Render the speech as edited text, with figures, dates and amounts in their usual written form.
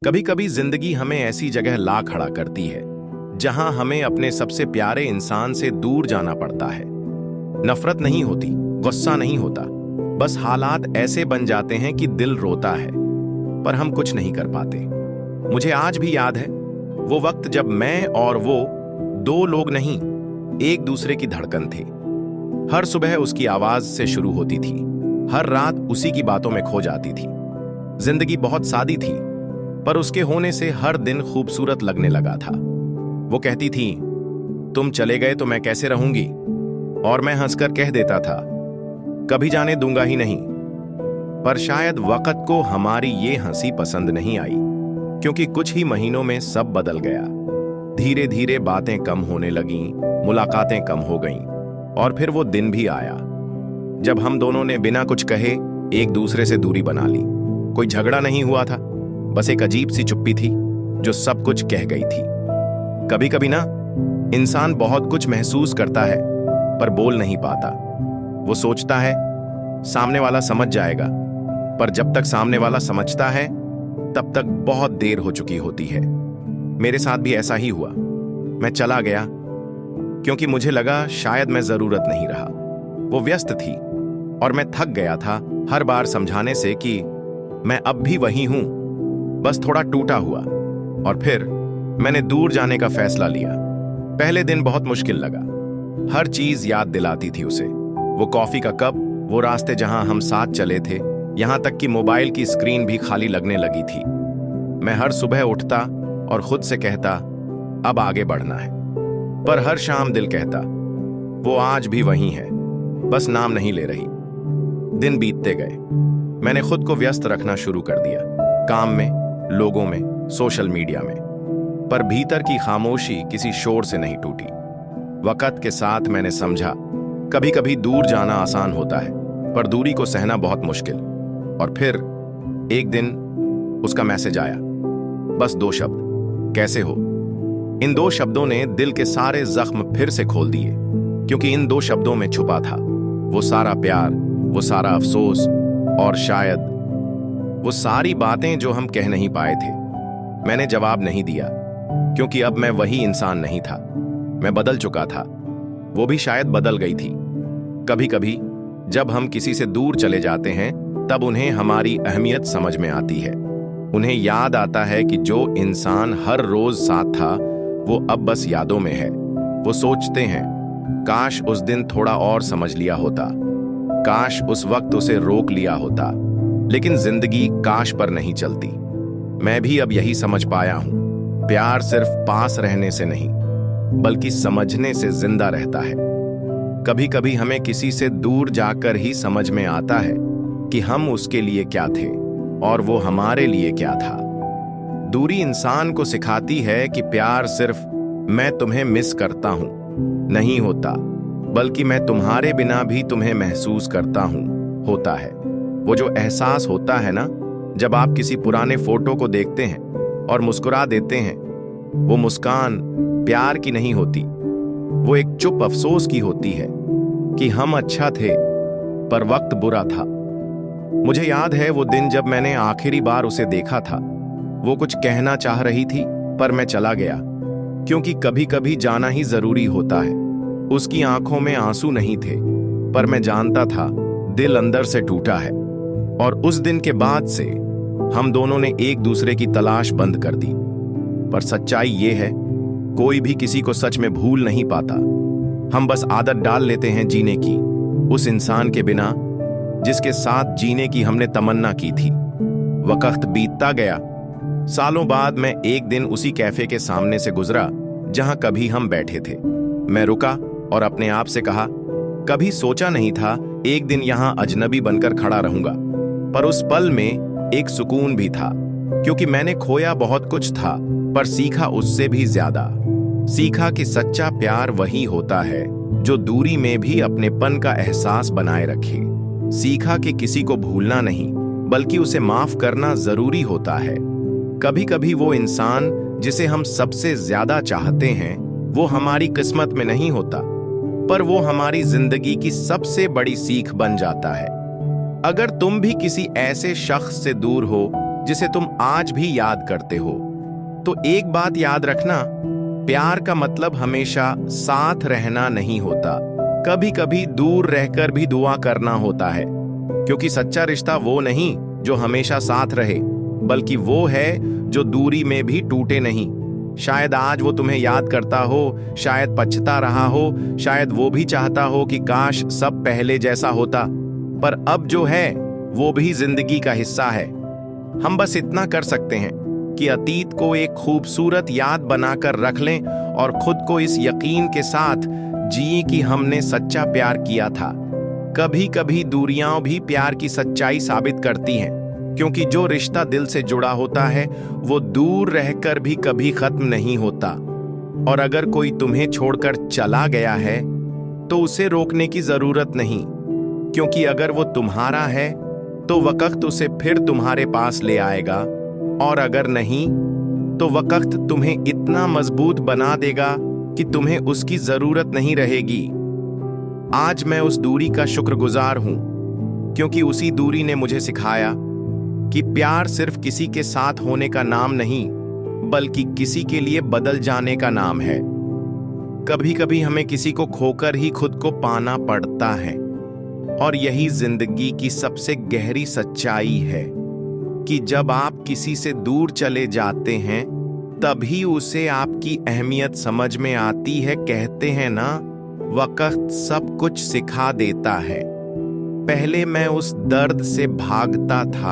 कभी कभी जिंदगी हमें ऐसी जगह ला खड़ा करती है जहां हमें अपने सबसे प्यारे इंसान से दूर जाना पड़ता है। नफरत नहीं होती, गुस्सा नहीं होता, बस हालात ऐसे बन जाते हैं कि दिल रोता है पर हम कुछ नहीं कर पाते। मुझे आज भी याद है वो वक्त जब मैं और वो दो लोग नहीं, एक दूसरे की धड़कन थे। हर सुबह उसकी आवाज से शुरू होती थी, हर रात उसी की बातों में खो जाती थी। जिंदगी बहुत सादी थी पर उसके होने से हर दिन खूबसूरत लगने लगा था। वो कहती थी, तुम चले गए तो मैं कैसे रहूंगी, और मैं हंसकर कह देता था, कभी जाने दूंगा ही नहीं। पर शायद वक्त को हमारी ये हंसी पसंद नहीं आई, क्योंकि कुछ ही महीनों में सब बदल गया। धीरे धीरे बातें कम होने लगीं, मुलाकातें कम हो गईं, और फिर वो दिन भी आया जब हम दोनों ने बिना कुछ कहे एक दूसरे से दूरी बना ली। कोई झगड़ा नहीं हुआ था, बस एक अजीब सी चुप्पी थी जो सब कुछ कह गई थी। कभी कभी ना, इंसान बहुत कुछ महसूस करता है पर बोल नहीं पाता। वो सोचता है सामने वाला समझ जाएगा, पर जब तक सामने वाला समझता है तब तक बहुत देर हो चुकी होती है। मेरे साथ भी ऐसा ही हुआ। मैं चला गया क्योंकि मुझे लगा शायद मैं जरूरत नहीं रहा। वो व्यस्त थी और मैं थक गया था हर बार समझाने से कि मैं अब भी वही हूं, बस थोड़ा टूटा हुआ। और फिर मैंने दूर जाने का फैसला लिया। पहले दिन बहुत मुश्किल लगा। हर चीज याद दिलाती थी उसे, वो कॉफी का कप, वो रास्ते जहां हम साथ चले थे, यहां तक कि मोबाइल की स्क्रीन भी खाली लगने लगी थी। मैं हर सुबह उठता और खुद से कहता, अब आगे बढ़ना है। पर हर शाम दिल कहता, वो आज भी वही है, बस नाम नहीं ले रही। दिन बीतते गए, मैंने खुद को व्यस्त रखना शुरू कर दिया, काम में, लोगों में, सोशल मीडिया में। पर भीतर की खामोशी किसी शोर से नहीं टूटी। वक्त के साथ मैंने समझा, कभी कभी दूर जाना आसान होता है पर दूरी को सहना बहुत मुश्किल। और फिर एक दिन उसका मैसेज आया, बस 2 शब्द, कैसे हो। इन 2 शब्दों ने दिल के सारे जख्म फिर से खोल दिए, क्योंकि इन 2 शब्दों में छुपा था वो सारा प्यार, वो सारा अफसोस, और शायद वो सारी बातें जो हम कह नहीं पाए थे। मैंने जवाब नहीं दिया, क्योंकि अब मैं वही इंसान नहीं था। मैं बदल चुका था, वो भी शायद बदल गई थी। कभी कभी जब हम किसी से दूर चले जाते हैं तब उन्हें हमारी अहमियत समझ में आती है। उन्हें याद आता है कि जो इंसान हर रोज साथ था वो अब बस यादों में है। वो सोचते हैं, काश उस दिन थोड़ा और समझ लिया होता, काश उस वक्त उसे रोक लिया होता। लेकिन जिंदगी काश पर नहीं चलती। मैं भी अब यही समझ पाया हूं, प्यार सिर्फ पास रहने से नहीं बल्कि समझने से जिंदा रहता है। कभी कभी हमें किसी से दूर जाकर ही समझ में आता है कि हम उसके लिए क्या थे और वो हमारे लिए क्या था। दूरी इंसान को सिखाती है कि प्यार सिर्फ मैं तुम्हें मिस करता हूं नहीं होता, बल्कि मैं तुम्हारे बिना भी तुम्हें महसूस करता हूं होता है। वो जो एहसास होता है ना, जब आप किसी पुराने फोटो को देखते हैं और मुस्कुरा देते हैं, वो मुस्कान प्यार की नहीं होती, वो एक चुप अफसोस की होती है कि हम अच्छा थे पर वक्त बुरा था। मुझे याद है वो दिन जब मैंने आखिरी बार उसे देखा था। वो कुछ कहना चाह रही थी पर मैं चला गया, क्योंकि कभी कभी जाना ही जरूरी होता है। उसकी आंखों में आंसू नहीं थे, पर मैं जानता था दिल अंदर से टूटा है। और उस दिन के बाद से हम दोनों ने एक दूसरे की तलाश बंद कर दी। पर सच्चाई ये है, कोई भी किसी को सच में भूल नहीं पाता। हम बस आदत डाल लेते हैं जीने की, उस इंसान के बिना जिसके साथ जीने की हमने तमन्ना की थी। वक्त बीतता गया। सालों बाद मैं एक दिन उसी कैफे के सामने से गुजरा जहां कभी हम बैठे थे। मैं रुका और अपने आप से कहा, कभी सोचा नहीं था एक दिन यहां अजनबी बनकर खड़ा रहूंगा। पर उस पल में एक सुकून भी था, क्योंकि मैंने खोया बहुत कुछ था पर सीखा उससे भी ज्यादा। सीखा कि सच्चा प्यार वही होता है जो दूरी में भी अपनेपन का एहसास बनाए रखे। सीखा कि किसी को भूलना नहीं बल्कि उसे माफ करना जरूरी होता है। कभी कभी वो इंसान जिसे हम सबसे ज्यादा चाहते हैं वो हमारी किस्मत में नहीं होता, पर वो हमारी जिंदगी की सबसे बड़ी सीख बन जाता है। अगर तुम भी किसी ऐसे शख्स से दूर हो जिसे तुम आज भी याद करते हो। तो एक बात याद रखना, प्यार का मतलब हमेशा साथ रहना नहीं होता, कभी कभी दूर रहकर भी दुआ करना होता है। क्योंकि सच्चा रिश्ता वो नहीं जो हमेशा साथ रहे, बल्कि वो है जो दूरी में भी टूटे नहीं। शायद आज वो तुम्हें याद करता हो, शायद पछता रहा हो, शायद वो भी चाहता हो कि काश सब पहले जैसा होता, पर अब जो है वो भी जिंदगी का हिस्सा है। हम बस इतना कर सकते हैं कि अतीत को एक खूबसूरत याद बनाकर रख लें और खुद को इस यकीन के साथ जिए कि हमने सच्चा प्यार किया था। कभी कभी दूरियां भी प्यार की सच्चाई साबित करती हैं, क्योंकि जो रिश्ता दिल से जुड़ा होता है वो दूर रहकर भी कभी खत्म नहीं होता। और अगर कोई तुम्हें छोड़कर चला गया है तो उसे रोकने की जरूरत नहीं, क्योंकि अगर वो तुम्हारा है तो वक्त उसे फिर तुम्हारे पास ले आएगा, और अगर नहीं तो वक्त तुम्हें इतना मजबूत बना देगा कि तुम्हें उसकी जरूरत नहीं रहेगी। आज मैं उस दूरी का शुक्रगुजार हूं, क्योंकि उसी दूरी ने मुझे सिखाया कि प्यार सिर्फ किसी के साथ होने का नाम नहीं, बल्कि किसी के लिए बदल जाने का नाम है। कभी कभी हमें किसी को खोकर ही खुद को पाना पड़ता है, और यही जिंदगी की सबसे गहरी सच्चाई है कि जब आप किसी से दूर चले जाते हैं तभी उसे आपकी अहमियत समझ में आती है। कहते हैं ना, वक्त सब कुछ सिखा देता है। पहले मैं उस दर्द से भागता था,